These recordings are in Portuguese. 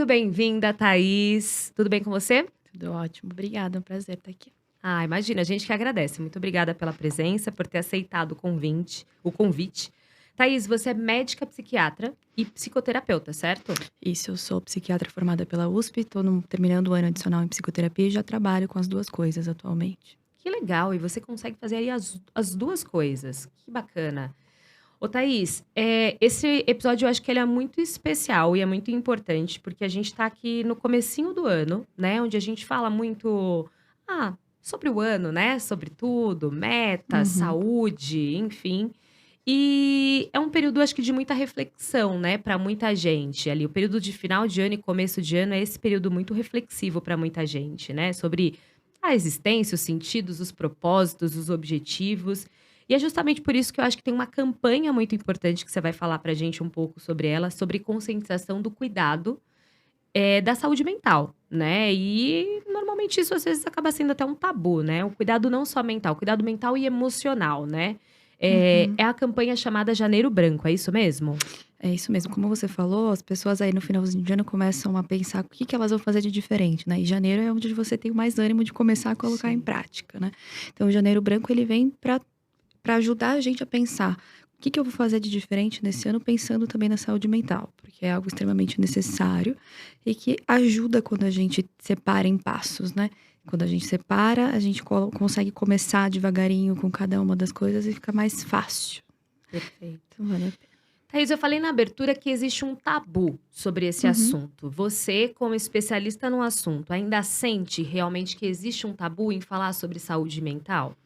muito bem-vinda, Thaís. Tudo bem com você? Tudo ótimo, obrigada, é um prazer estar aqui. Ah, imagina, a gente que agradece. Muito obrigada pela presença, por ter aceitado o convite. Thaís, você é médica psiquiatra e psicoterapeuta, certo? Isso, eu sou psiquiatra formada pela USP, estou terminando o ano adicional em psicoterapia e já trabalho com as duas coisas atualmente. Que legal, e você consegue fazer aí as duas coisas. Que bacana. Ô, Thaís, esse episódio eu acho que ele é muito especial e é muito importante, porque a gente tá aqui no comecinho do ano, né? Onde a gente fala muito, sobre o ano, né? Sobre tudo, metas, Uhum. saúde, enfim. E é um período, acho que, de muita reflexão, né, para muita gente ali. O período de final de ano e começo de ano é esse período muito reflexivo para muita gente, né? Sobre a existência, os sentidos, os propósitos, os objetivos. E é justamente por isso que eu acho que tem uma campanha muito importante que você vai falar pra gente um pouco sobre ela, sobre conscientização do cuidado, da saúde mental, né. E normalmente isso às vezes acaba sendo até um tabu, né, o cuidado não só mental, cuidado mental e emocional, né. Uhum. É a campanha chamada Janeiro Branco, é isso mesmo? É isso mesmo, como você falou, as pessoas aí no finalzinho de ano começam a pensar o que que elas vão fazer de diferente, né, e janeiro é onde você tem mais ânimo de começar a colocar em Sim. prática, né. Então o janeiro branco ele vem para ajudar a gente a pensar: "O que que eu vou fazer de diferente nesse ano?", pensando também na saúde mental, porque é algo extremamente necessário e que ajuda quando a gente separa em passos, né. Quando a gente separa, a gente consegue começar devagarinho com cada uma das coisas e fica mais fácil. Perfeito. Então vale a pena. Thaís, eu falei na abertura que existe um tabu sobre esse Uhum. assunto. Você, como especialista no assunto, ainda sente realmente que existe um tabu em falar sobre saúde mental?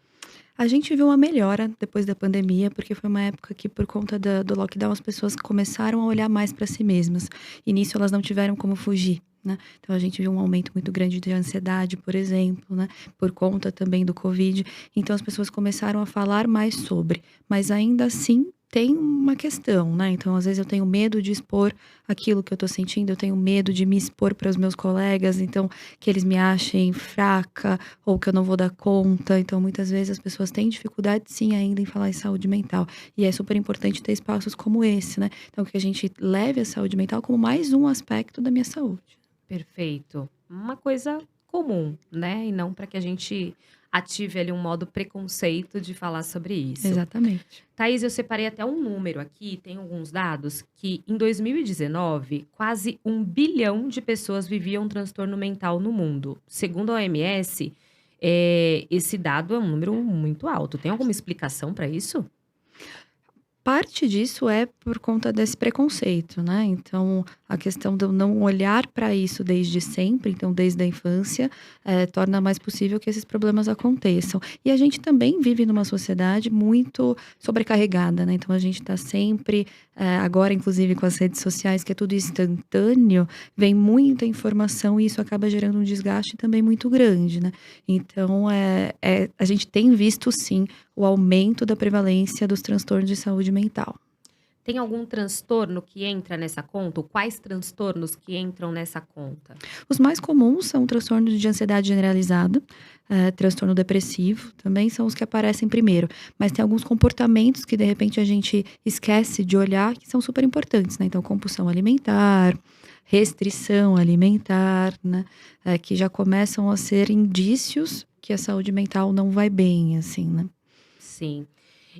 A gente viu uma melhora depois da pandemia, porque foi uma época que, por conta do lockdown, as pessoas começaram a olhar mais para si mesmas. E nisso elas não tiveram como fugir, né. Então a gente viu um aumento muito grande de ansiedade, por exemplo, né, por conta também do Covid. Então as pessoas começaram a falar mais sobre, mas ainda assim tem uma questão, né. Então às vezes eu tenho medo de expor aquilo que eu tô sentindo, eu tenho medo de me expor para os meus colegas, então que eles me achem fraca, ou que eu não vou dar conta. Então, muitas vezes as pessoas têm dificuldade sim ainda em falar em saúde mental. E é super importante ter espaços como esse, né. Então que a gente leve a saúde mental como mais um aspecto da minha saúde. Perfeito. Uma coisa comum, né? E não para que a gente ative ali um modo preconceito de falar sobre isso. Exatamente. Thaís, eu separei até um número aqui, tem alguns dados, que em 2019, quase 1 bilhão de pessoas viviam um transtorno mental no mundo. Segundo a OMS, esse dado é um número muito alto. Tem alguma explicação para isso? Parte disso é por conta desse preconceito, né, então a questão de eu não olhar para isso desde sempre, então desde a infância, torna mais possível que esses problemas aconteçam. E a gente também vive numa sociedade muito sobrecarregada, né, então a gente está sempre, agora inclusive com as redes sociais que é tudo instantâneo, vem muita informação e isso acaba gerando um desgaste também muito grande, né. Então, a gente tem visto sim o aumento da prevalência dos transtornos de saúde mental. Tem algum transtorno que entra nessa conta? Ou quais transtornos que entram nessa conta? Os mais comuns são transtornos de ansiedade generalizada, transtorno depressivo, também são os que aparecem primeiro, mas tem alguns comportamentos que de repente a gente esquece de olhar que são super importantes, né, então compulsão alimentar, restrição alimentar, né, que já começam a ser indícios que a saúde mental não vai bem, assim, né. Sim.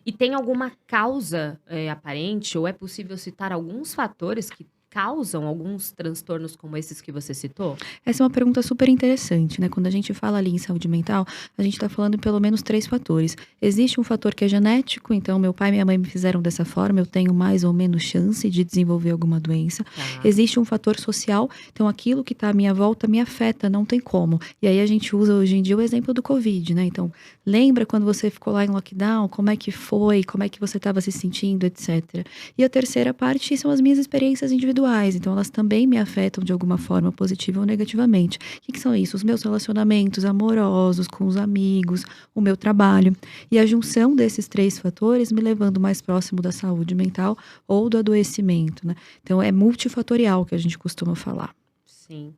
E tem alguma causa, aparente ou é possível citar alguns fatores que causam alguns transtornos como esses que você citou? Essa é uma pergunta super interessante, né? Quando a gente fala ali em saúde mental, a gente está falando em pelo menos 3 fatores. Existe um fator que é genético, então meu pai e minha mãe me fizeram dessa forma, eu tenho mais ou menos chance de desenvolver alguma doença. Tá. Existe um fator social, então aquilo que está à minha volta me afeta, não tem como. E aí a gente usa hoje em dia o exemplo do Covid, né? Então, lembra quando você ficou lá em lockdown, como é que foi, como é que você estava se sentindo, etc. E a terceira parte são as minhas experiências individuais, então elas também me afetam de alguma forma, positiva ou negativamente. O que que são isso? Os meus relacionamentos amorosos com os amigos, o meu trabalho. E a junção desses 3 fatores me levando mais próximo da saúde mental ou do adoecimento, né. Então é multifatorial que a gente costuma falar. Sim.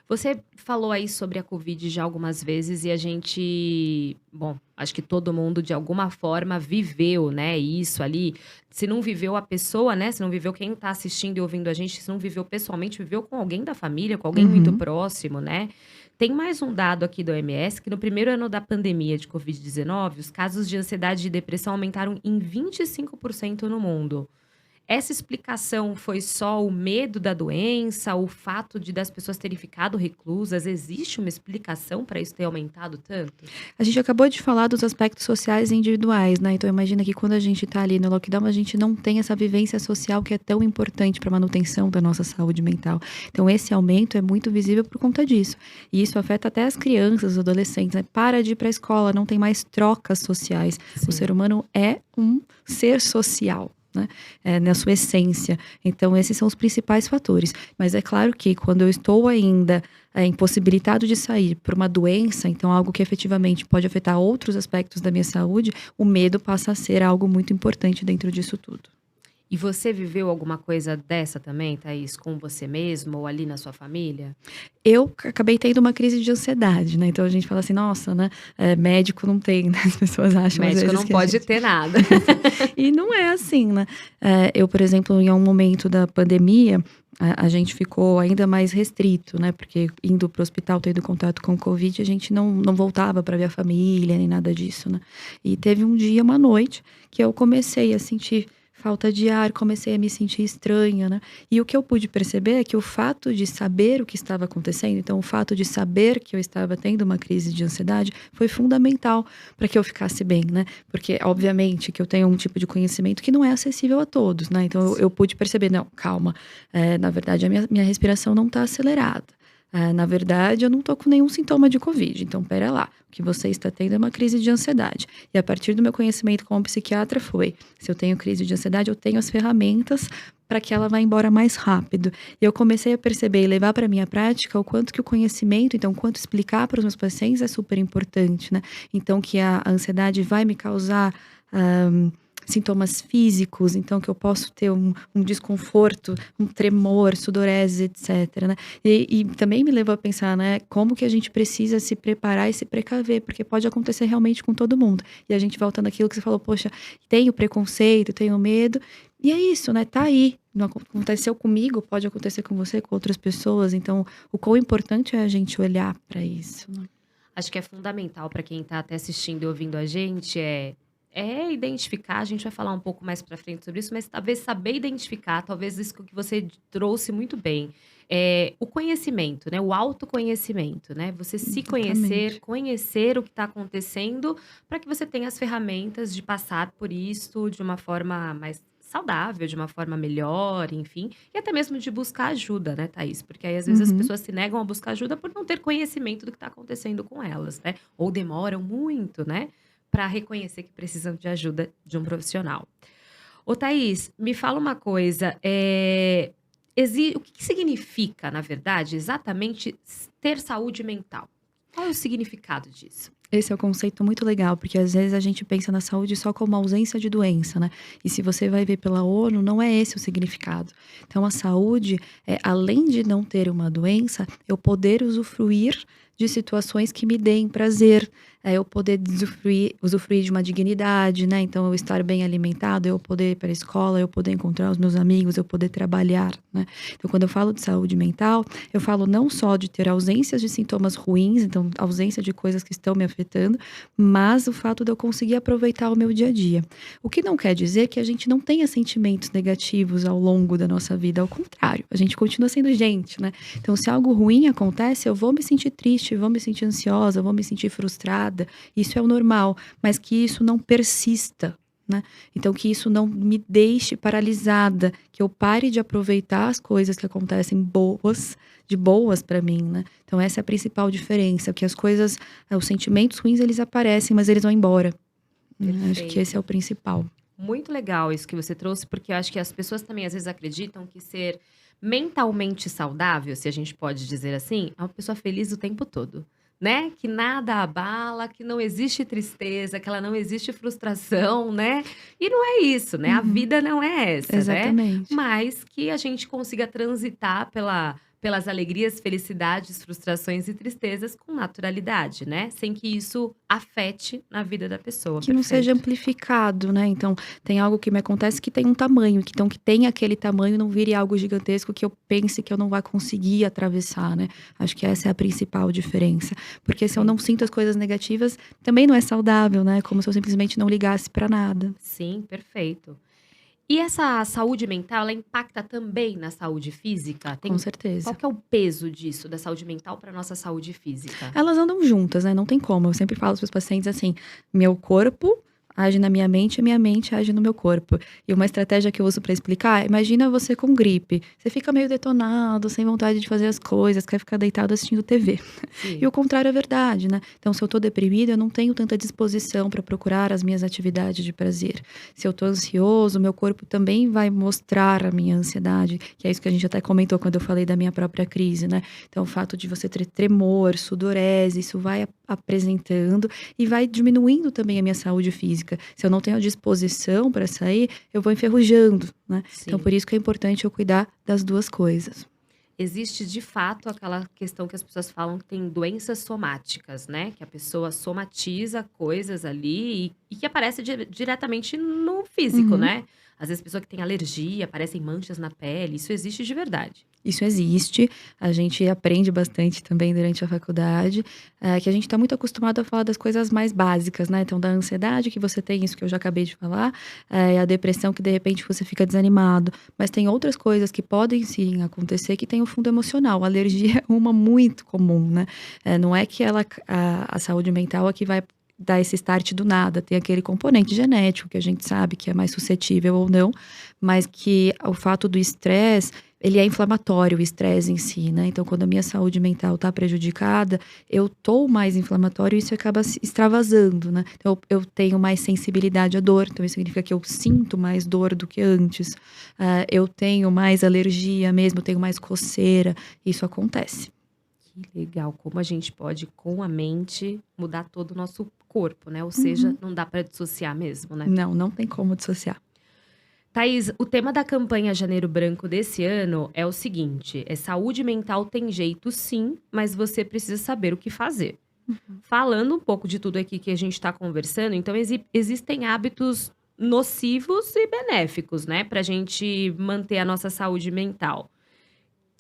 Você falou aí sobre a Covid já algumas vezes e a gente, bom, acho que todo mundo de alguma forma viveu, né, isso ali. Se não viveu a pessoa, né, se não viveu quem tá assistindo e ouvindo a gente, se não viveu pessoalmente, viveu com alguém da família, com alguém muito Uhum. próximo, né. Tem mais um dado aqui da OMS que no primeiro ano da pandemia de Covid-19, os casos de ansiedade e depressão aumentaram em 25% no mundo. Essa explicação foi só o medo da doença, o fato de das pessoas terem ficado reclusas? Existe uma explicação para isso ter aumentado tanto? A gente acabou de falar dos aspectos sociais e individuais, né, então imagina que quando a gente tá ali no lockdown, a gente não tem essa vivência social que é tão importante para a manutenção da nossa saúde mental. Então esse aumento é muito visível por conta disso. E isso afeta até as crianças, os adolescentes, né, para de ir para a escola, não tem mais trocas sociais. O ser Sim. humano é um ser social. Né, na sua essência. Então, esses são os principais fatores. Mas é claro que quando eu estou ainda impossibilitado de sair por uma doença, então algo que efetivamente pode afetar outros aspectos da minha saúde, o medo passa a ser algo muito importante dentro disso tudo. E você viveu alguma coisa dessa também, Thaís, com você mesmo ou ali na sua família? Eu acabei tendo uma crise de ansiedade, né, então a gente fala assim: "Nossa, né, médico não tem", né, as pessoas acham às Médico vezes não que a pode gente ter nada. e não é assim, né. Eu, por exemplo, em um momento da pandemia, a gente ficou ainda mais restrito, né, porque indo para o hospital, tendo contato com o Covid, a gente não voltava para ver a família, nem nada disso, né. E teve um dia, uma noite, que eu comecei a sentir falta de ar, comecei a me sentir estranha, né. E o que eu pude perceber é que o fato de saber o que estava acontecendo, então o fato de saber que eu estava tendo uma crise de ansiedade, foi fundamental para que eu ficasse bem, né. Porque, obviamente, que eu tenho um tipo de conhecimento que não é acessível a todos, né. Então eu pude perceber: "Não, calma, na verdade a minha respiração não está acelerada. Na verdade eu não estou com nenhum sintoma de covid, então espera lá, o que você está tendo é uma crise de ansiedade". E a partir do meu conhecimento como psiquiatra foi: se eu tenho crise de ansiedade, eu tenho as ferramentas para que ela vá embora mais rápido. E eu comecei a perceber e levar para minha prática o quanto que o conhecimento, então, quanto explicar para os meus pacientes é super importante, né. Então que a ansiedade vai me causar, hã, sintomas físicos, então que eu posso ter um desconforto, um tremor, sudorese, etcétera, né. E também me levou a pensar, né, como que a gente precisa se preparar e se precaver, porque pode acontecer realmente com todo mundo. E a gente volta naquilo que você falou: "Poxa, tenho preconceito, tenho medo", e é isso, né, tá aí, não aconteceu comigo, pode acontecer com você, com outras pessoas, então o quão importante é a gente olhar para isso, né. Acho que é fundamental para quem está até assistindo e ouvindo a gente é identificar, a gente vai falar um pouco mais para frente sobre isso, mas talvez saber identificar, talvez isso que você trouxe muito bem, o conhecimento, né, o autoconhecimento, né, você se conhecer, Exatamente. conhecer o que está acontecendo, para que você tenha as ferramentas de passar por isso de uma forma mais saudável, de uma forma melhor, enfim, e até mesmo de buscar ajuda, né, Thaís, porque aí às vezes as Uhum. pessoas se negam a buscar ajuda por não ter conhecimento do que está acontecendo com elas, né, ou demoram muito, né, para reconhecer que precisam de ajuda de um profissional. Ô Thaís, me fala uma coisa, o que que significa, na verdade, exatamente ter saúde mental? Qual é o significado disso? Esse é um conceito muito legal, porque às vezes a gente pensa na saúde só como ausência de doença, né. E se você vai ver pela ONU, não é esse o significado. Então a saúde é, além de não ter uma doença, eu poder usufruir de situações que me deem prazer, é eu poder usufruir de uma dignidade, né, então eu estar bem alimentado, eu poder ir para a escola, eu poder encontrar os meus amigos, eu poder trabalhar, né. Então quando eu falo de saúde mental, eu falo não só de ter ausências de sintomas ruins, então ausência de coisas que estão me afetando, mas o fato de eu conseguir aproveitar o meu dia a dia. O que não quer dizer que a gente não tenha sentimentos negativos ao longo da nossa vida, ao contrário, a gente continua sendo gente, né. Então se algo ruim acontece, eu vou me sentir triste, vou me sentir ansiosa, vou me sentir frustrada, isso é o normal, mas que isso não persista, né. Então que isso não me deixe paralisada, que eu pare de aproveitar as coisas que acontecem boas, de boas para mim, né. Então essa é a principal diferença, que as coisas, os sentimentos ruins eles aparecem, mas eles vão embora, né, acho que esse é Perfeito. o principal. Muito legal isso que você trouxe, porque eu acho que as pessoas também às vezes acreditam que ser mentalmente saudável, se a gente pode dizer assim, é uma pessoa feliz o tempo todo, né? Que nada abala, que não existe tristeza, que ela não existe frustração, né? E não é isso, né? A Uhum, vida não é essa, né? exatamente. Mas que a gente consiga transitar pelas alegrias, felicidades, frustrações e tristezas com naturalidade, né, sem que isso afete na vida da pessoa, Que não seja perfeito. amplificado, né, então, tem algo que me acontece que tem um tamanho, que então que tem aquele tamanho, não vire algo gigantesco que eu pense que eu não vá conseguir atravessar, né. Acho que essa é a principal diferença, porque se eu Sim, não sinto as coisas negativas, também não é saudável, né, como se eu simplesmente não ligasse pra nada. sim, perfeito. E essa saúde mental, ela impacta também na saúde física? Com Tem qual certeza. que é o peso disso, da saúde mental para nossa saúde física? Elas andam juntas, né, não tem como. Eu sempre falo para os pacientes assim: "Meu corpo age na minha mente age no meu corpo". E uma estratégia que eu uso para explicar, imagina você com gripe, você fica meio detonado, sem vontade de fazer as coisas, quer ficar deitado assistindo TV. E Sim, o contrário é verdade, né. Então se eu tô deprimida, eu não tenho tanta disposição para procurar as minhas atividades de prazer. Se eu tô ansioso, meu corpo também vai mostrar a minha ansiedade, que é isso que a gente até comentou quando eu falei da minha própria crise, né. Então o fato de você ter tremor, sudorese, isso vai apresentando e vai diminuindo também a minha saúde física. Se eu não tenho a disposição para sair, eu vou enferrujando, né. Então sim. por isso que é importante eu cuidar das 2 coisas. Existe de fato aquela questão que as pessoas falam que tem doenças somáticas, né, que a pessoa somatiza coisas ali e que aparece diretamente no físico, Uhum. né. Às vezes pessoa que tem alergia, aparecem manchas na pele, isso existe de verdade. Isso existe, a gente aprende bastante também durante a faculdade, que a gente está muito acostumado a falar das coisas mais básicas, né, então da ansiedade que você tem, isso que eu já acabei de falar, a depressão que de repente você fica desanimado, mas tem outras coisas que podem sim acontecer que tem o fundo emocional, a alergia é uma muito comum, né, não é que a saúde mental é que vai dar esse start do nada, tem aquele componente genético que a gente sabe que é mais suscetível ou não, mas que o fato do estresse ele é inflamatório, o estresse em si, né, então quando a minha saúde mental está prejudicada, eu tô mais inflamatório e isso acaba se extravasando, né. Então eu tenho mais sensibilidade à dor, então isso significa que eu sinto mais dor do que antes. Eu tenho mais alergia mesmo, eu tenho mais coceira, isso acontece. Que legal, como a gente pode, com a mente, mudar todo o nosso corpo, né, ou seja, Uhum. não dá para dissociar mesmo, né. Não, não tem como dissociar. Thaís, o tema da campanha Janeiro Branco desse ano é o seguinte: é saúde mental tem jeito sim, mas você precisa saber o que fazer. Uhum. Falando um pouco de tudo aqui que a gente está conversando, então existem hábitos nocivos e benéficos, né, para a gente manter a nossa saúde mental.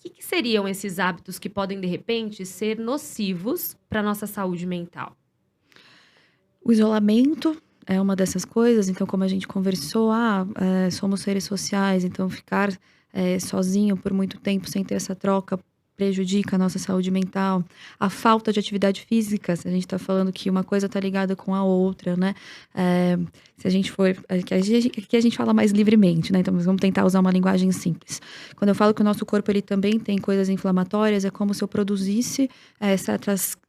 Que seriam esses hábitos que podem, de repente, ser nocivos para nossa saúde mental? O isolamento é uma dessas coisas, então como a gente conversou, somos seres sociais, então ficar, sozinho por muito tempo sem ter essa troca prejudica a nossa saúde mental. A falta de atividade física, se a gente está falando que uma coisa está ligada com a outra, né, se a gente for aqui a gente fala mais livremente, né, então vamos tentar usar uma linguagem simples. Quando eu falo que o nosso corpo ele também tem coisas inflamatórias, é como se eu produzisse,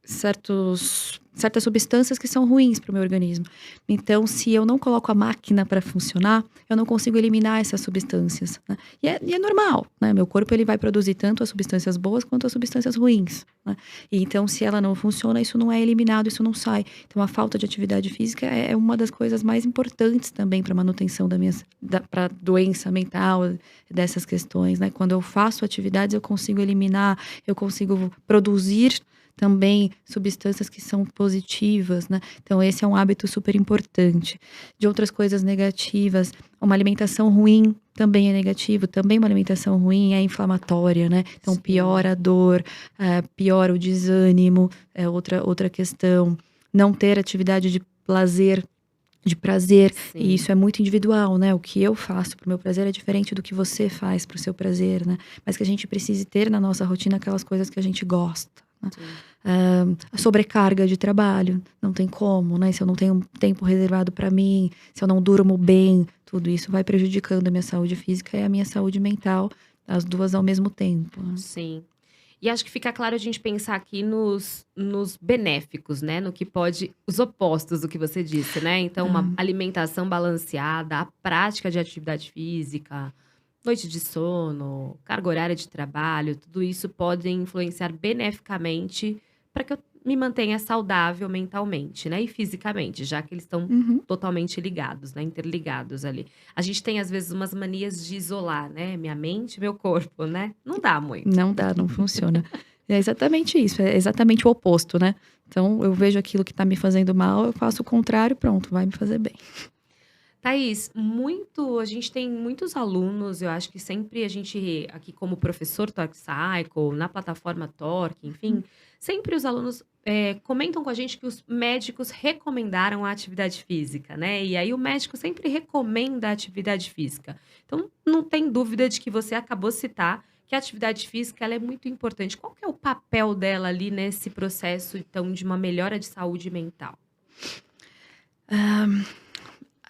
certas substâncias que são ruins para o meu organismo. Então, se eu não coloco a máquina para funcionar, eu não consigo eliminar essas substâncias, né. E é normal, né, meu corpo ele vai produzir tanto as substâncias boas quanto as substâncias ruins, né. E então se ela não funciona, isso não é eliminado, isso não sai. Então a falta de atividade física é uma das coisas mais importantes também para manutenção da minha pra doença mental, dessas questões, né. Quando eu faço atividades, eu consigo eliminar, eu consigo produzir também substâncias que são positivas, né. Então esse é um hábito super importante. De outras coisas negativas, uma alimentação ruim também é negativo, também uma alimentação ruim é inflamatória, né. Então Sim, piora a dor, piora o desânimo, é outra questão. Não ter atividade de prazer, e sim, isso é muito individual, né, o que eu faço para o meu prazer é diferente do que você faz para o seu prazer, né. Mas que a gente precise ter na nossa rotina aquelas coisas que a gente gosta, né. sim. A sobrecarga de trabalho, não tem como, né, se eu não tenho um tempo reservado para mim, se eu não durmo bem, tudo isso vai prejudicando a minha saúde física e a minha saúde mental, as 2 ao mesmo tempo, né. Sim. E acho que fica claro a gente pensar aqui nos benéficos, né, no que pode os opostos do que você disse, né. Então uma Ah, alimentação balanceada, a prática de atividade física, noite de sono, carga horária de trabalho, tudo isso pode influenciar beneficamente para que eu me mantenha saudável mentalmente, né, e fisicamente, já que eles estão Uhum. totalmente ligados, né, interligados ali. A gente tem às vezes umas manias de isolar, né, minha mente e meu corpo, né, não dá muito. Não dá, não funciona. É exatamente isso, é exatamente o oposto, né. Então eu vejo aquilo que tá me fazendo mal, eu faço o contrário, pronto, vai me fazer bem. Thaís, a gente tem muitos alunos, eu acho que sempre a gente, aqui como professor Torque Cycle, na plataforma Torque, enfim, sempre os alunos comentam com a gente que os médicos recomendaram a atividade física, né? E aí o médico sempre recomenda a atividade física. Então, não tem dúvida de que você acabou de citar que a atividade física ela é muito importante. Qual que é o papel dela ali nesse processo, então, de uma melhora de saúde mental?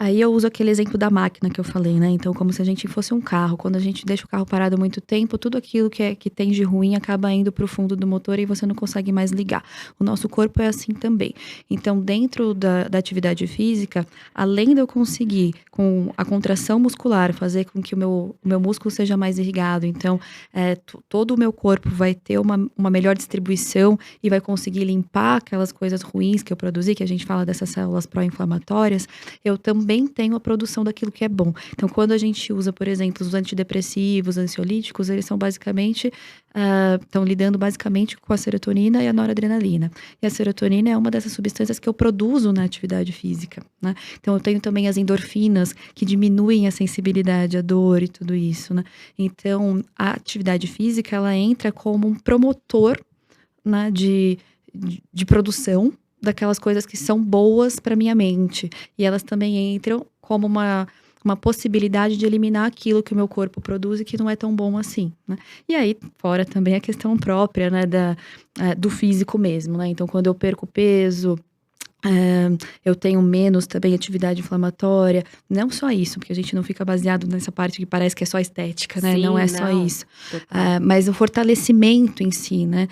Aí eu uso aquele exemplo da máquina que eu falei, né, então como se a gente fosse um carro, quando a gente deixa o carro parado muito tempo, tudo aquilo que tem de ruim acaba indo para o fundo do motor e você não consegue mais ligar. O nosso corpo é assim também. Então dentro da atividade física, além de eu conseguir, com a contração muscular, fazer com que o meu músculo seja mais irrigado, então, todo o meu corpo vai ter uma melhor distribuição e vai conseguir limpar aquelas coisas ruins que eu produzi, que a gente fala dessas células pró-inflamatórias, eu também tenho a produção daquilo que é bom. Então, quando a gente usa, por exemplo, os antidepressivos, ansiolíticos, eles são basicamente, estão lidando basicamente com a serotonina e a noradrenalina. E a serotonina é uma dessas substâncias que eu produzo na atividade física, né. Então eu tenho também as endorfinas, que diminuem a sensibilidade à dor e tudo isso, né. Então, a atividade física, ela entra como um promotor, né, de produção daquelas coisas que são boas para minha mente. E elas também entram como uma possibilidade de eliminar aquilo que o meu corpo produz e que não é tão bom assim, né. E aí, fora também a questão própria, né, do físico mesmo, né. Então quando eu perco peso, eu tenho menos também atividade inflamatória. Não só isso, porque a gente não fica baseado nessa parte que parece que é só estética, né, não Sim, é só não, isso. total. Mas o fortalecimento em si, né,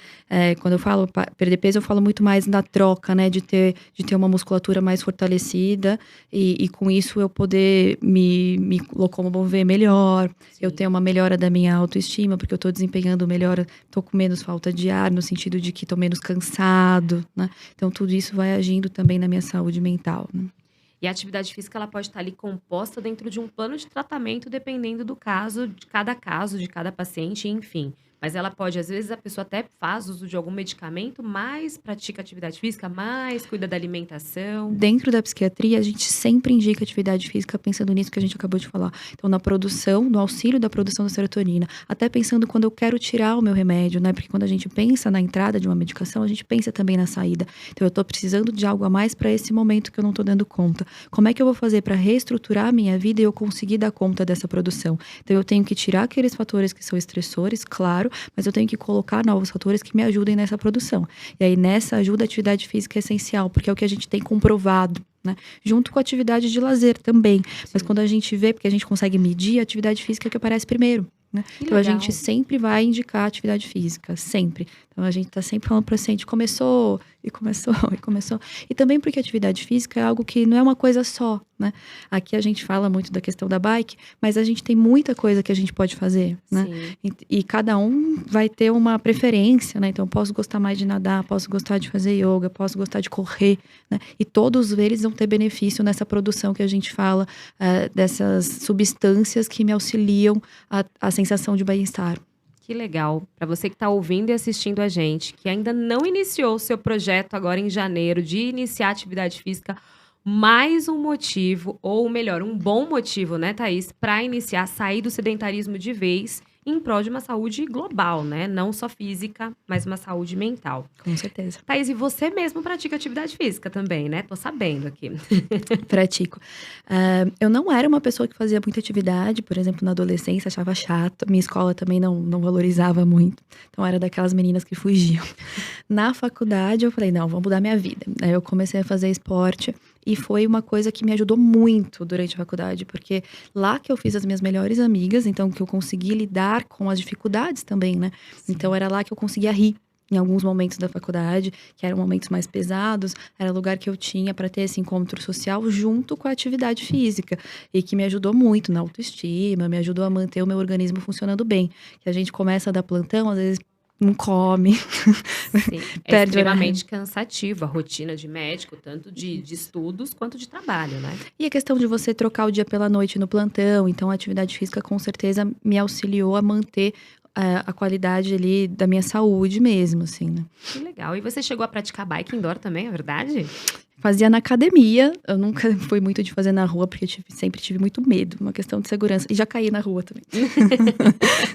quando eu falo perder peso, eu falo muito mais na troca, né, de ter uma musculatura mais fortalecida e com isso eu poder me locomover melhor, eu Sim. ter uma melhora da minha autoestima, porque eu tô desempenhando melhor, tô com menos falta de ar, no sentido de que tô menos cansado, né. Então tudo isso vai agindo também na minha saúde mental, né. E a atividade física ela pode estar ali composta dentro de um plano de tratamento, dependendo do caso, de cada paciente, enfim. Mas ela pode, às vezes, a pessoa até faz uso de algum medicamento, mais pratica atividade física, mais cuida da alimentação. Dentro da psiquiatria, a gente sempre indica atividade física pensando nisso que a gente acabou de falar. Então, na produção, no auxílio da produção da serotonina. Até pensando quando eu quero tirar o meu remédio, né? Porque quando a gente pensa na entrada de uma medicação, a gente pensa também na saída. Então, eu tô precisando de algo a mais para esse momento que eu não tô dando conta. Como é que eu vou fazer para reestruturar a minha vida e eu conseguir dar conta dessa produção? Então, eu tenho que tirar aqueles fatores que são estressores, claro, mas eu tenho que colocar novos fatores que me ajudem nessa produção. E aí, nessa ajuda, a atividade física é essencial, porque é o que a gente tem comprovado, né? Junto com a atividade de lazer também. Mas Sim. quando a gente vê, porque a gente consegue medir, a atividade física é que aparece primeiro, né? Que Então a gente legal. sempre vai indicar atividade física, sempre. Então a gente tá sempre falando para o paciente, começou, e começou, e começou. E também porque atividade física é algo que não é uma coisa só, né? Aqui a gente fala muito da questão da bike, mas a gente tem muita coisa que a gente pode fazer, né? Sim. E cada um vai ter uma preferência, né? Então eu posso gostar mais de nadar, posso gostar de fazer yoga, posso gostar de correr, né? E todos eles vão ter benefício nessa produção que a gente fala, dessas substâncias que me auxiliam a sensação de bem-estar. Que legal. Para você que está ouvindo e assistindo a gente, que ainda não iniciou o seu projeto agora em janeiro de iniciar atividade física, mais um motivo, ou melhor, um bom motivo, né, Thaís, para iniciar, sair do sedentarismo de vez em prol de uma saúde global, né? Não só física, mas uma saúde mental. Com certeza. Thaís, e você mesmo pratica atividade física também, né? Tô sabendo aqui. Pratico. Eu não era uma pessoa que fazia muita atividade, por exemplo, na adolescência, achava chato. Minha escola também não valorizava muito. Então, era daquelas meninas que fugiam. Na faculdade, eu falei, não, vou mudar minha vida. Aí eu comecei a fazer esporte e foi uma coisa que me ajudou muito durante a faculdade, porque lá que eu fiz as minhas melhores amigas, então que eu consegui lidar com as dificuldades também, né? Então, era lá que eu conseguia rir. Em alguns momentos da faculdade, que eram momentos mais pesados, era o lugar que eu tinha para ter esse encontro social junto com a atividade física. E que me ajudou muito na autoestima, me ajudou a manter o meu organismo funcionando bem. Que a gente começa a dar plantão, às vezes não come, Sim, é perde horário. extremamente cansativo a rotina de médico, tanto de estudos quanto de trabalho, né. E a questão de você trocar o dia pela noite no plantão, então a atividade física com certeza me auxiliou a manter, a qualidade ali da minha saúde mesmo, assim, né. Que legal. E você chegou a praticar bike indoor também, é verdade? Fazia na academia, eu nunca fui muito de fazer na rua, porque eu sempre tive muito medo, uma questão de segurança. E já caí na rua também.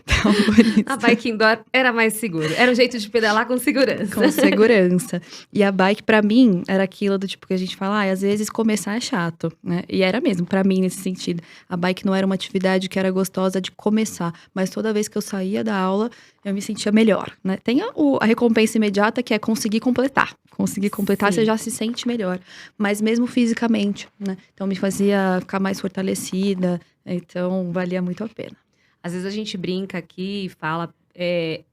Então, por A isso, bike indoor era mais seguro, era um jeito de pedalar com segurança. com segurança. E a bike, pra mim, era aquilo do tipo que a gente fala, às vezes começar é chato, né? E era mesmo, pra mim, nesse sentido. A bike não era uma atividade que era gostosa de começar, mas toda vez que eu saía da aula, eu me sentia melhor, né? Tem a recompensa imediata, que é conseguir completar. Conseguir completar, você Sim. já se sente melhor. Mas mesmo fisicamente, né? Então me fazia ficar mais fortalecida, então valia muito a pena. Às vezes a gente brinca aqui e fala, é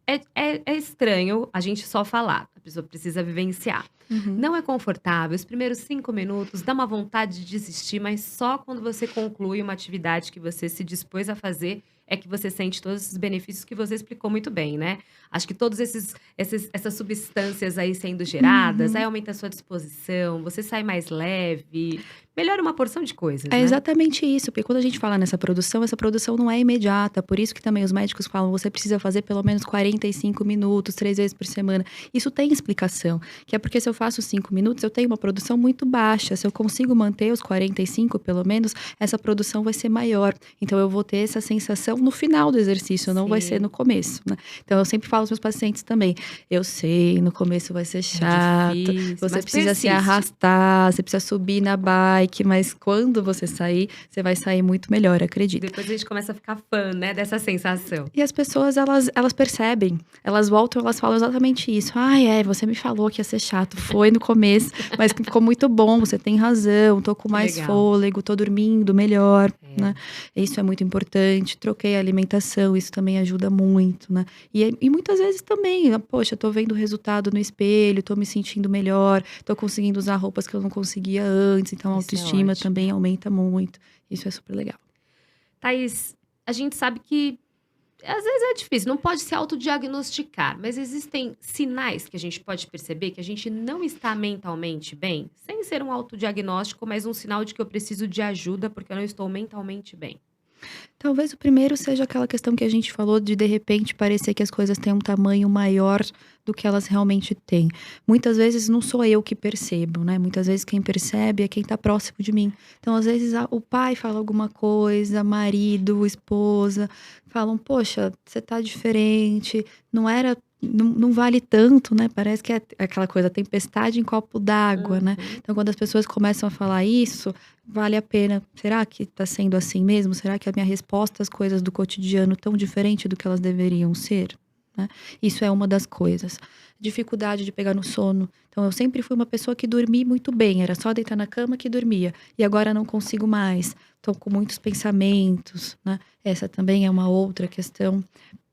estranho a gente só falar, a pessoa precisa vivenciar. Uhum. Não é confortável, os primeiros 5 minutos dá uma vontade de desistir, mas só quando você conclui uma atividade que você se dispôs a fazer, é que você sente todos esses benefícios que você explicou muito bem, né. Acho que todos essas substâncias aí sendo geradas, aí Uhum. aumenta a sua disposição, você sai mais leve, melhora uma porção de coisas, É né. exatamente isso, porque quando a gente fala nessa produção, essa produção não é imediata, por isso que também os médicos falam, você precisa fazer pelo menos 45 minutos, 3 vezes por semana. Isso tem explicação, que é porque se eu faço 5 minutos, eu tenho uma produção muito baixa, se eu consigo manter os 45 pelo menos, essa produção vai ser maior. Então eu vou ter essa sensação no final do exercício, não vai ser no Sim, começo, né. Então eu sempre falo aos meus pacientes também, eu sei, no começo vai ser é chato, difícil, você mas precisa se persiste. arrastar, você precisa subir na bike, mas quando você sair, você vai sair muito melhor, acredita. Depois a gente começa a ficar fã, né, dessa sensação. E as pessoas elas percebem, elas voltam, elas falam exatamente isso: "Ai, é, você me falou que ia ser chato, foi no começo, mas que ficou muito bom, você tem razão, tô com Que mais legal. fôlego, tô dormindo melhor", É. né. Isso é muito importante, troquei a alimentação, isso também ajuda muito, né. E muitas vezes também, poxa, tô vendo o resultado no espelho, tô me sentindo melhor, tô conseguindo usar roupas que eu não conseguia antes, então a Isso é autoestima ótimo. também aumenta muito, isso é super legal. Thaís, a gente sabe que às vezes é difícil, não pode se autodiagnosticar, mas existem sinais que a gente pode perceber que a gente não está mentalmente bem? Sem ser um autodiagnóstico, mas um sinal de que eu preciso de ajuda, porque eu não estou mentalmente bem. Talvez o primeiro seja aquela questão que a gente falou de repente, parecer que as coisas têm um tamanho maior do que elas realmente têm. Muitas vezes não sou eu que percebo, né, muitas vezes quem percebe é quem tá próximo de mim. Então, às vezes, o pai fala alguma coisa, marido, esposa, falam: "Poxa, você tá diferente, não vale tanto, né", parece que é aquela coisa, tempestade em copo d'água, né. Uhum. Então, quando as pessoas começam a falar isso, vale a pena. Será que está sendo assim mesmo? Será que a minha resposta às coisas do cotidiano tão diferente do que elas deveriam ser? Né? Isso é uma das coisas. Dificuldade de pegar no sono. Então, eu sempre fui uma pessoa que dormi muito bem, era só deitar na cama que dormia. E agora não consigo mais. Estou com muitos pensamentos, né? Essa também é uma outra questão.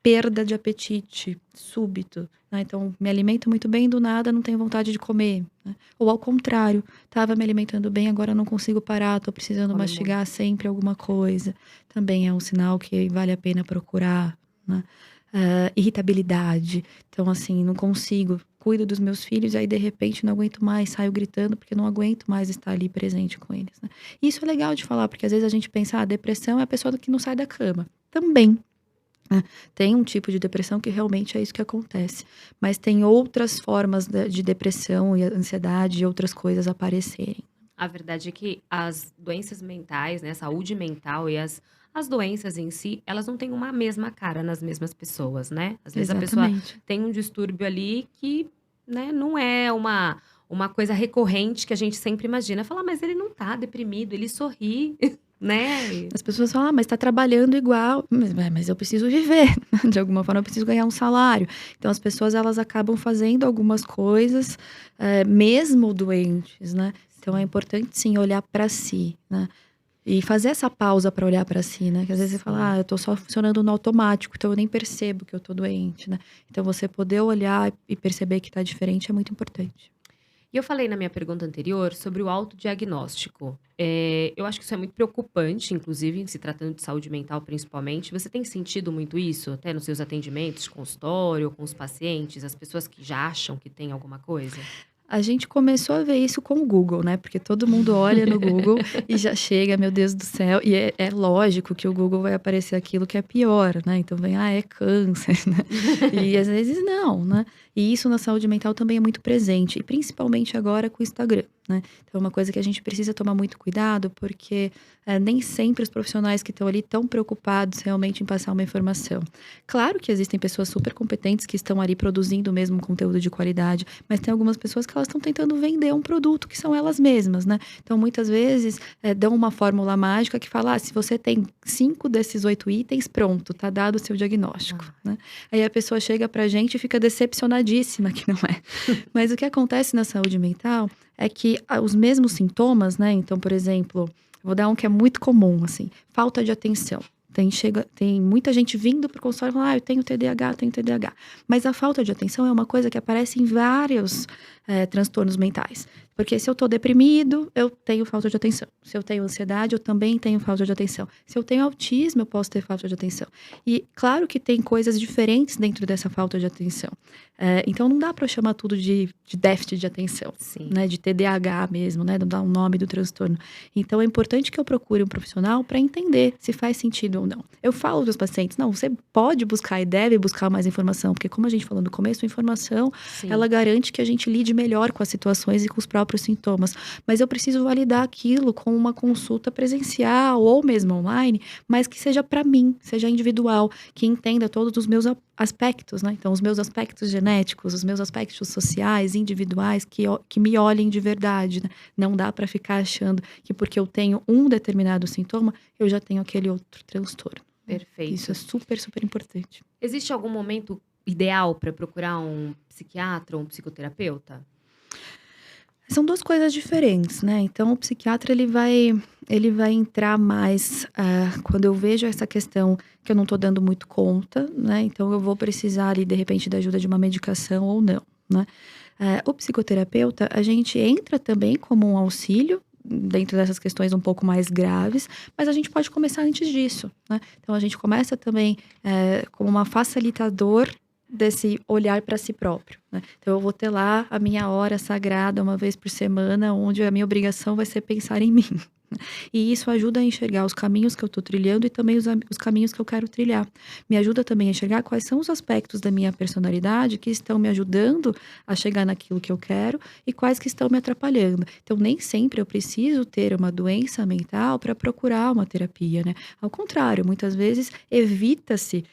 Perda de apetite súbito, né? Então, me alimento muito bem, do nada não tenho vontade de comer, né? Ou ao contrário, estava me alimentando bem, agora não consigo parar, estou precisando Come mastigar muito. sempre alguma coisa. Também é um sinal que vale a pena procurar, né. Irritabilidade, então assim, não consigo, cuido dos meus filhos e aí de repente não aguento mais, saio gritando porque não aguento mais estar ali presente com eles, né. Isso é legal de falar, porque às vezes a gente pensa: "Ah, depressão é a pessoa que não sai da cama", também, né. Tem um tipo de depressão que realmente é isso que acontece, mas tem outras formas de depressão e ansiedade e outras coisas aparecerem. A verdade é que as doenças mentais, né, a saúde mental e as doenças em si, elas não têm uma mesma cara nas mesmas pessoas, né. Às vezes a pessoa Exatamente. tem um distúrbio ali que, né, não é uma coisa recorrente que a gente sempre imagina, falar: "Mas ele não tá deprimido, ele sorri", né. As pessoas falam: "Ah, mas está trabalhando igual", mas eu preciso viver, de alguma forma eu preciso ganhar um salário. Então as pessoas elas acabam fazendo algumas coisas, mesmo doentes, né. Então é Sim, importante sim olhar para si, né. E fazer essa pausa para olhar para si, né, que às vezes você fala: sim. "Ah, eu tô só funcionando no automático, então eu nem percebo que eu tô doente", né. Então você poder olhar e perceber que tá diferente é muito importante. E eu falei na minha pergunta anterior sobre o autodiagnóstico. Eu acho que isso é muito preocupante, inclusive, se tratando de saúde mental principalmente. Você tem sentido muito isso, até nos seus atendimentos de consultório, com os pacientes, as pessoas que já acham que tem alguma coisa? A gente começou a ver isso com o Google, né, porque todo mundo olha no Google e já chega, meu Deus do céu, e é lógico que o Google vai aparecer aquilo que é pior, né, então vem: "Ah, é câncer", né, e às vezes não, né. E isso na saúde mental também é muito presente, e principalmente agora com o Instagram, né. Então é uma coisa que a gente precisa tomar muito cuidado, porque, nem sempre os profissionais que estão ali estão preocupados realmente em passar uma informação. Claro que existem pessoas super competentes que estão ali produzindo mesmo conteúdo de qualidade, mas tem algumas pessoas que elas estão tentando vender um produto que são elas mesmas, né. Então muitas vezes, dão uma fórmula mágica que fala: "Ah, se você tem 5 desses 8 itens, pronto, tá dado o seu diagnóstico", Ah, né. Aí a pessoa chega pra gente e fica decepcionadíssima que não é. Mas o que acontece na saúde mental é que os mesmos sintomas, né, então, por exemplo, vou dar um que é muito comum, assim, falta de atenção. Tem muita gente vindo para o consultório e fala: "Ah, eu tenho TDAH, eu tenho TDAH". Mas a falta de atenção é uma coisa que aparece em vários, transtornos mentais. Porque se eu estou deprimido, eu tenho falta de atenção. Se eu tenho ansiedade, eu também tenho falta de atenção. Se eu tenho autismo, eu posso ter falta de atenção. E claro que tem coisas diferentes dentro dessa falta de atenção. Então não dá para chamar tudo de déficit de atenção, sim. né, de TDAH mesmo, né, não dar um nome do transtorno. Então é importante que eu procure um profissional para entender se faz sentido ou não. Eu falo para os pacientes: "Não, você pode buscar e deve buscar mais informação", porque como a gente falou no começo, a informação, ela Sim. garante que a gente lide melhor com as situações e com os próprios sintomas. Mas eu preciso validar aquilo com uma consulta presencial ou mesmo online, mas que seja para mim, seja individual, que entenda todos os meus aspectos, né. Então os meus aspectos genéticos, os meus aspectos sociais, individuais, que me olhem de verdade, né. Não dá para ficar achando que porque eu tenho um determinado sintoma, eu já tenho aquele outro transtorno, né. Isso é Perfeito. super, super importante. Existe algum momento ideal para procurar um psiquiatra ou um psicoterapeuta? São 2 coisas diferentes, né, então o psiquiatra ele vai entrar mais, quando eu vejo essa questão que eu não tô dando muito conta, né, então eu vou precisar ali de repente da ajuda de uma medicação ou não, né. O psicoterapeuta, a gente entra também como um auxílio, dentro dessas questões um pouco mais graves, mas a gente pode começar antes disso, né. Então a gente começa também, como uma facilitador desse olhar para si próprio, né. Então eu vou ter lá a minha hora sagrada uma vez por semana, onde a minha obrigação vai ser pensar em mim. E isso ajuda a enxergar os caminhos que eu estou trilhando e também os caminhos que eu quero trilhar. Me ajuda também a enxergar quais são os aspectos da minha personalidade que estão me ajudando a chegar naquilo que eu quero e quais que estão me atrapalhando. Então, nem sempre eu preciso ter uma doença mental para procurar uma terapia, né? Ao contrário, muitas vezes evita-se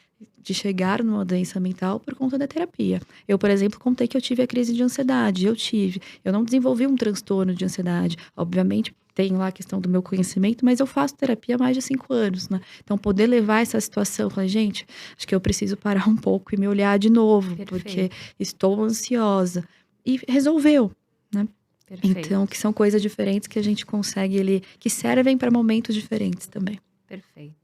de chegar numa doença mental por conta da terapia. Eu, por exemplo, contei que eu tive a crise de ansiedade, eu tive. Eu não desenvolvi um transtorno de ansiedade. Obviamente, tem lá a questão do meu conhecimento, mas eu faço terapia há mais de 5 anos, né. Então poder levar essa situação, falar: "Gente, acho que eu preciso parar um pouco e me olhar de novo, porque Perfeito, estou ansiosa", e resolveu, né. Então perfeito, que são coisas diferentes que a gente consegue ali que servem para momentos diferentes também. perfeito.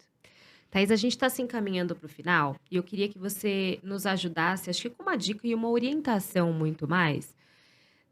Thaís, a gente está se encaminhando para o final e eu queria que você nos ajudasse, acho que com uma dica e uma orientação muito mais.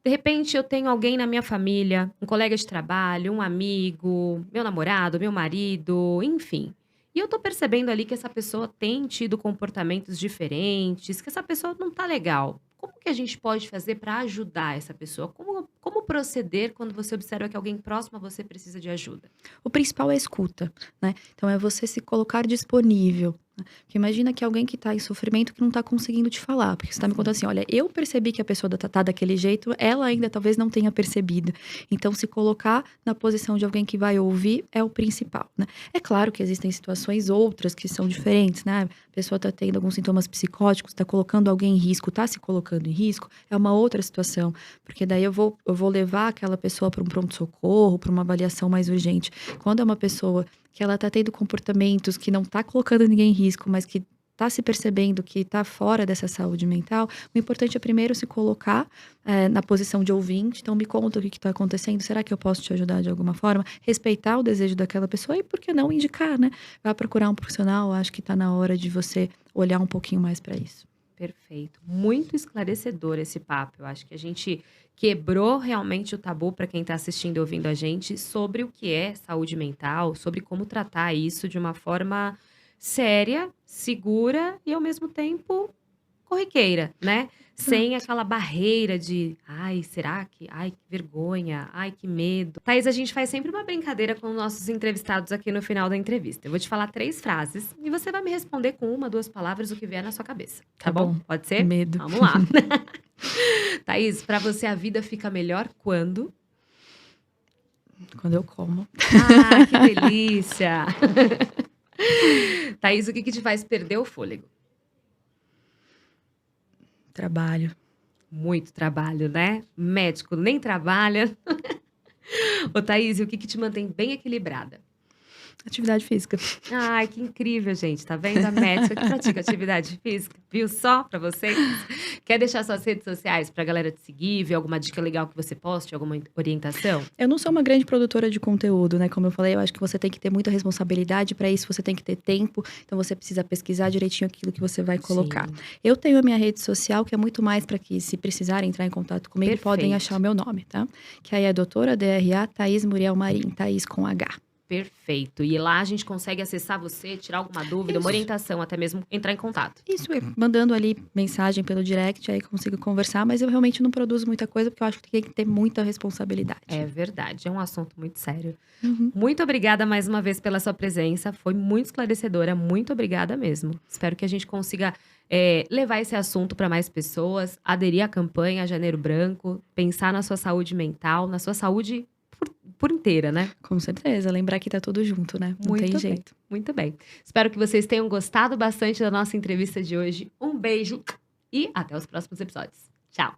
De repente, eu tenho alguém na minha família, um colega de trabalho, um amigo, meu namorado, meu marido, enfim. E eu tô percebendo ali que essa pessoa tem tido comportamentos diferentes, que essa pessoa não tá legal. Como que a gente pode fazer para ajudar essa pessoa? Como proceder quando você observa que alguém próximo a você precisa de ajuda? O principal é a escuta, né. Então é você se colocar disponível, né. Porque imagina que alguém que está em sofrimento que não está conseguindo te falar, porque você está me contando Sim, assim: "Olha, eu percebi que a pessoa tá daquele jeito, ela ainda talvez não tenha percebido". Então se colocar na posição de alguém que vai ouvir é o principal, né. É claro que existem situações outras que são diferentes, né, a pessoa está tendo alguns sintomas psicóticos, está colocando alguém em risco, está se colocando em risco, é uma outra situação, porque daí eu vou levar aquela pessoa para um pronto-socorro, para uma avaliação mais urgente. Quando é uma pessoa que ela tá tendo comportamentos que não tá colocando ninguém em risco, mas que tá se percebendo que tá fora dessa saúde mental, o importante é primeiro se colocar, na posição de ouvinte. Então me conta o que que tá acontecendo, será que eu posso te ajudar de alguma forma? Respeitar o desejo daquela pessoa e por que não indicar, né. Vai procurar um profissional, acho que tá na hora de você olhar um pouquinho mais para isso. Perfeito. Muito esclarecedor esse papo. Eu acho que a gente quebrou realmente o tabu para quem está assistindo e ouvindo a gente sobre o que é saúde mental, sobre como tratar isso de uma forma séria, segura e ao mesmo tempo corriqueira, né? Sem Exato. aquela barreira de, ai, será que? Ai, que vergonha, ai, que medo. Thaís, a gente faz sempre uma brincadeira com os nossos entrevistados aqui no final da entrevista. Eu vou te falar 3 frases e você vai me responder com 1, 2 palavras o que vier na sua cabeça, tá Tá bom? bom. Pode ser? Medo. Vamos lá. Thaís, pra você a vida fica melhor quando? Quando eu como. Ah, que delícia! Thaís, o que que te faz perder o fôlego? Trabalho. Muito trabalho, né? Médico nem trabalha. Ô, Thaís, e o que que te mantém bem equilibrada? Atividade física. Ai, que incrível, gente. Tá vendo? A médica que pratica atividade física. Viu só pra vocês? Quer deixar suas redes sociais pra galera te seguir, ver alguma dica legal que você poste, alguma orientação? Eu não sou uma grande produtora de conteúdo, né? Como eu falei, eu acho que você tem que ter muita responsabilidade para isso, você tem que ter tempo, então você precisa pesquisar direitinho aquilo que você vai colocar. Sim, Eu tenho a minha rede social, que é muito mais para que, se precisarem entrar em contato comigo, podem achar o perfeito. meu nome, tá? Que aí é doutora DRA Thaís Muriel Marim, Thaís com H. Perfeito. E lá a gente consegue acessar você, tirar alguma dúvida, uma Isso. orientação, até mesmo entrar em contato. Isso, mandando ali mensagem pelo direct, aí consigo conversar, mas eu realmente não produzo muita coisa, porque eu acho que tem que ter muita responsabilidade. É verdade, é um assunto muito sério. Uhum. Muito obrigada mais uma vez pela sua presença, foi muito esclarecedora, muito obrigada mesmo. Espero que a gente consiga levar esse assunto para mais pessoas, aderir à campanha Janeiro Branco, pensar na sua saúde mental, na sua saúde por inteira, né? Com certeza, lembrar que tá tudo junto, né? Não tem Muito bem, jeito. muito bem. Espero que vocês tenham gostado bastante da nossa entrevista de hoje. Um beijo e até os próximos episódios. Tchau!